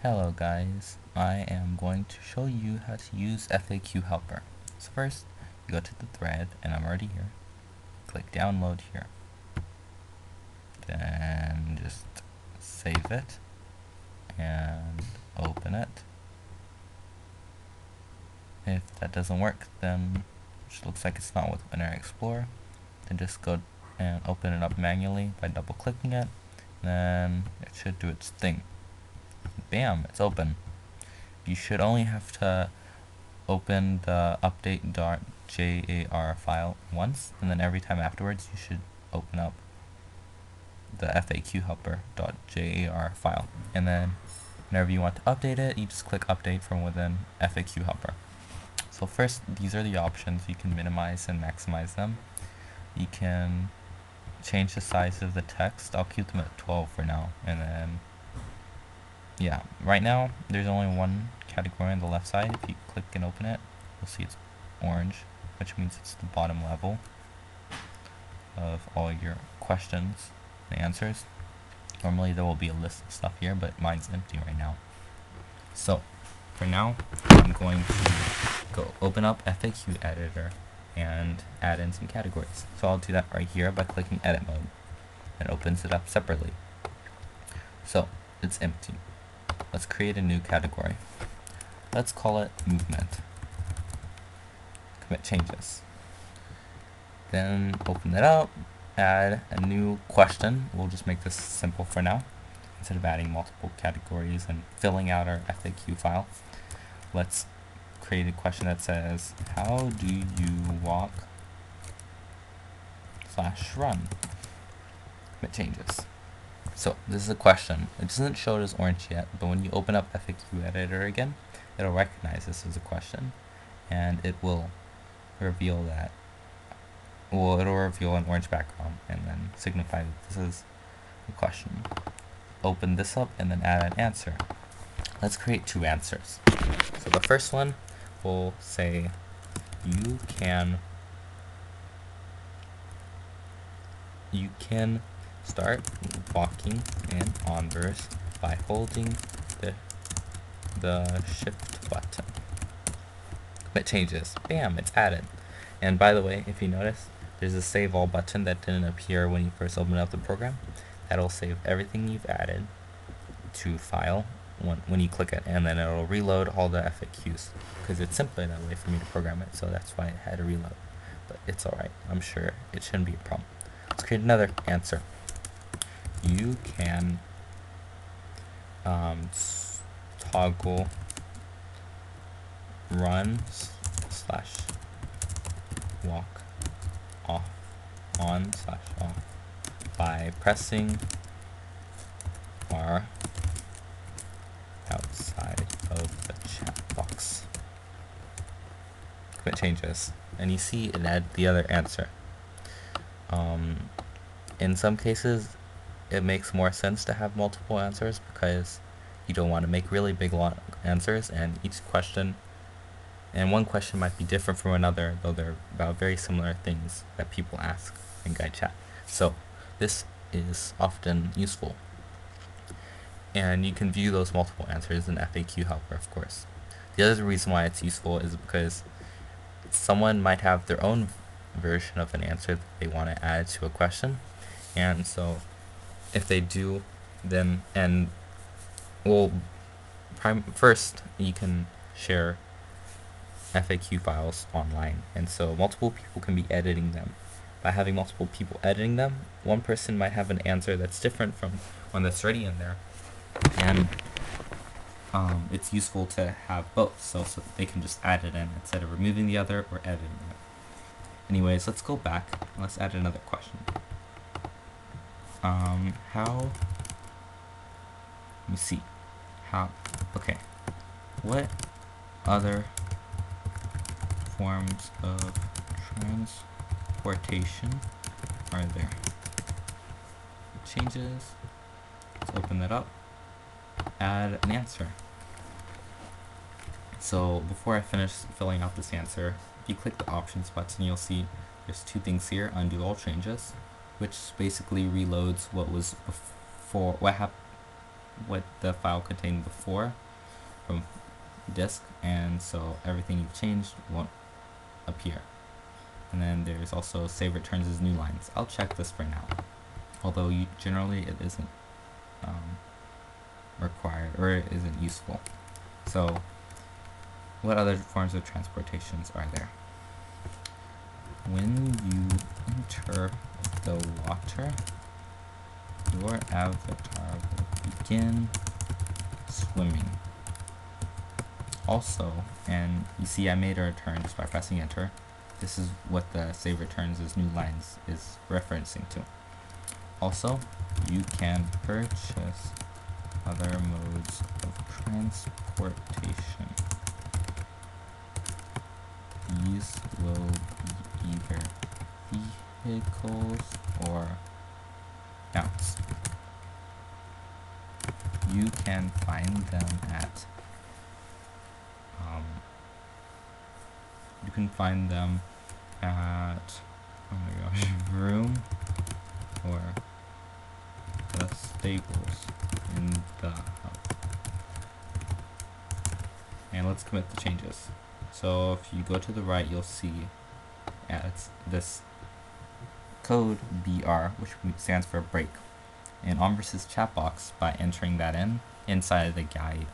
Hello guys, I am going to show you how to use FAQ Helper. So first, you go to the thread, and I'm already here. Click download here. Then just save it and open it. If that doesn't work, then which looks like it's not with Internet Explorer, then just go and open it up manually by double clicking it. Then it should do its thing. Bam, it's open. You should only have to open the update.jar file once, and then every time afterwards you should open up the FAQ helper.jar file, and then whenever you want to update it, you just click update from within FAQ helper. So first, these are the options. You can minimize and maximize them. You can change the size of the text. I'll keep them at 12 for now, and then yeah, right now there's only one category on the left side. If you click and open it, you'll see it's orange, which means it's the bottom level of all your questions and answers. Normally there will be a list of stuff here, but mine's empty right now. So for now, I'm going to go open up FAQ editor and add in some categories. So I'll do that right here by clicking edit mode. It opens it up separately. So it's empty. Let's create a new category. Let's call it movement. Commit changes. Then open it up, add a new question. We'll just make this simple for now. Instead of adding multiple categories and filling out our FAQ file, let's create a question that says, how do you walk / run? Commit changes. So this is a question. It doesn't show it as orange yet, but when you open up FAQ editor again, it'll recognize this as a question, and it will reveal that. Well, it'll reveal an orange background and then signify that this is a question. Open this up and then add an answer. Let's create two answers. So the first one will say, you can start walking in Onverse by holding the shift button. Commit changes. Bam, it's added. And by the way, if you notice, there's a save all button that didn't appear when you first opened up the program. That'll save everything you've added to file when you click it, and then it'll reload all the FAQs, because it's simpler that way for me to program it, so that's why it had to reload. But it's alright. I'm sure it shouldn't be a problem. Let's create another answer. You can toggle run / walk on / off by pressing R outside of the chat box. Commit changes, and you see it added the other answer. In some cases, it makes more sense to have multiple answers because you don't want to make really big long answers, and each question and one question might be different from another, though they're about very similar things that people ask in guide chat. So this is often useful, and you can view those multiple answers in FAQ helper, of course. The other reason why it's useful is because someone might have their own version of an answer that they want to add to a question, and so if they do, then first you can share FAQ files online, and so multiple people can be editing them. By having multiple people editing them, one person might have an answer that's different from one that's already in there, and it's useful to have both, so they can just add it in instead of removing the other or editing it. Anyways, let's go back and let's add another question. What other forms of transportation are there? Changes. Let's open that up. Add an answer. So before I finish filling out this answer, if you click the options button, you'll see there's two things here: undo all changes, which basically reloads what was before, what the file contained before from disk, and so everything you've changed won't appear. And then there's also save returns as new lines. I'll check this for now, although generally it isn't required, or it isn't useful. So what other forms of transportations are there? When you enter the water, your avatar will begin swimming. Also, and you see I made a return just by pressing enter. This is what the save returns as new lines is referencing to. Also, you can purchase other modes of transportation. These will be either vehicles or mounts. You can find them at oh my gosh, room or the stables in the hub. And let's commit the changes. So if you go to the right, you'll see it's this code BR, which stands for break. In Onverse's chat box, by entering that inside the guide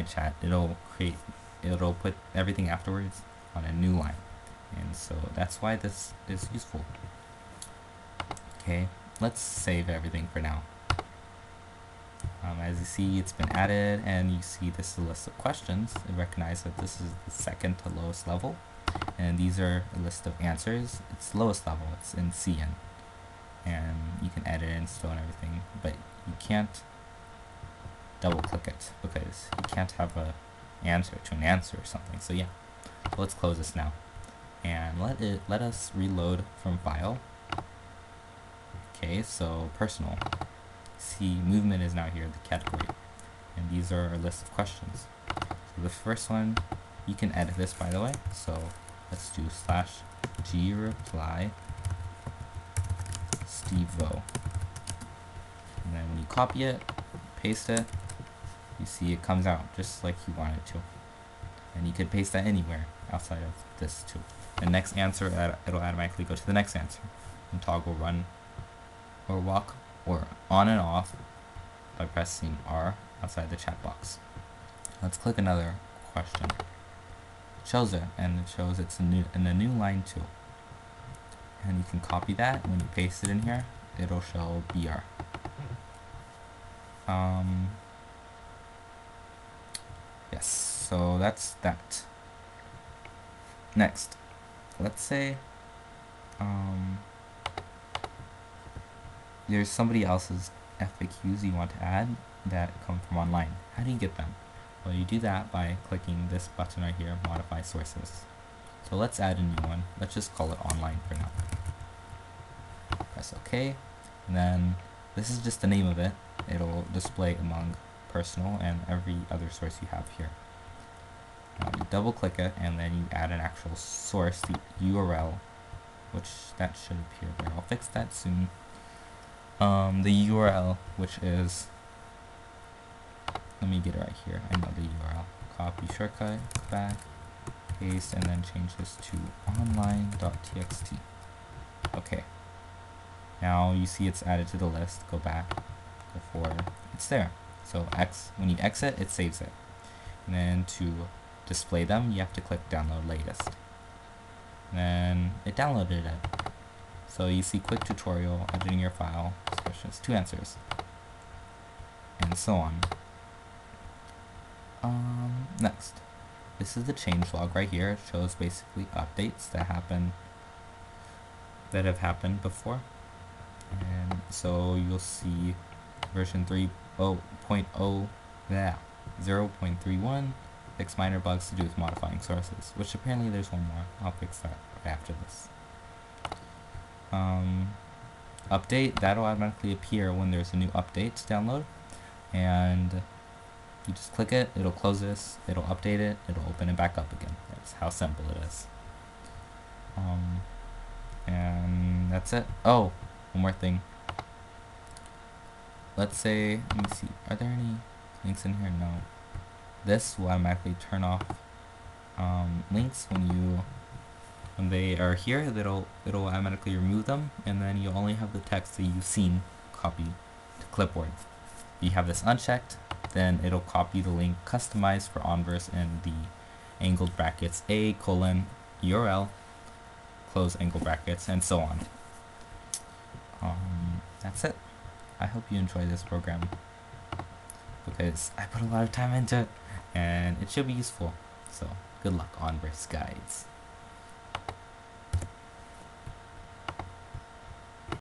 chat, it'll put everything afterwards on a new line, and so that's why this is useful. Okay, let's save everything for now. As you see, it's been added, and you see this is a list of questions. It recognizes that this is the second to lowest level, and these are a list of answers. It's lowest level, it's in CN, and you can edit and store and everything, but you can't double click it because you can't have a answer to an answer or something. So yeah, so let's close this now and let us reload from file. Okay, so personal. See, movement is now here, the category, and these are a list of questions. So the first one, you can edit this, by the way. So let's do /g reply Stevo, and then when you copy it, paste it, you see it comes out just like you want it to, and you could paste that anywhere outside of this too. The next answer, it'll automatically go to the next answer, and toggle run or walk or on and off by pressing R outside the chat box. Let's click another question. It shows it, and it shows it's in a new line too. And you can copy that. When you paste it in here, it'll show BR. Yes, so that's that. Next, let's say there's somebody else's FAQs you want to add that come from online. How do you get them? Well, you do that by clicking this button right here, modify sources. So let's add a new one. Let's just call it online for now. Press OK, and then this is just the name of it. It'll display among personal and every other source you have here. Now you double click it, and then you add an actual source, the URL, which that should appear there. I'll fix that soon. The URL, which is, let me get it right here. I know the URL. Copy shortcut, go back, paste, and then change this to online.txt. Okay. Now you see it's added to the list. Go back, go forward. It's there. So when you exit, it saves it. And then to display them, you have to click download latest. And then it downloaded it. So you see quick tutorial, editing your file, questions, 2 answers, and so on. Next, this is the change log right here. It shows basically updates that have happened before. And so you'll see version 0.31, fix minor bugs to do with modifying sources, which apparently there's one more. I'll fix that right after this. Update, that'll automatically appear when there's a new update to download, and you just click it, it'll close this, it'll update it, it'll open it back up again. That's how simple it is. And that's it. Oh, one more thing. let's say, let me see, are there any links in here? No. This will automatically turn off links when they are here. It'll automatically remove them, and then you only have the text that you've seen copied to clipboard. If you have this unchecked, then it'll copy the link customized for Onverse in the angled brackets a:/URL close angle brackets, and so on. That's it. I hope you enjoy this program because I put a lot of time into it and it should be useful. So good luck, Onverse guides.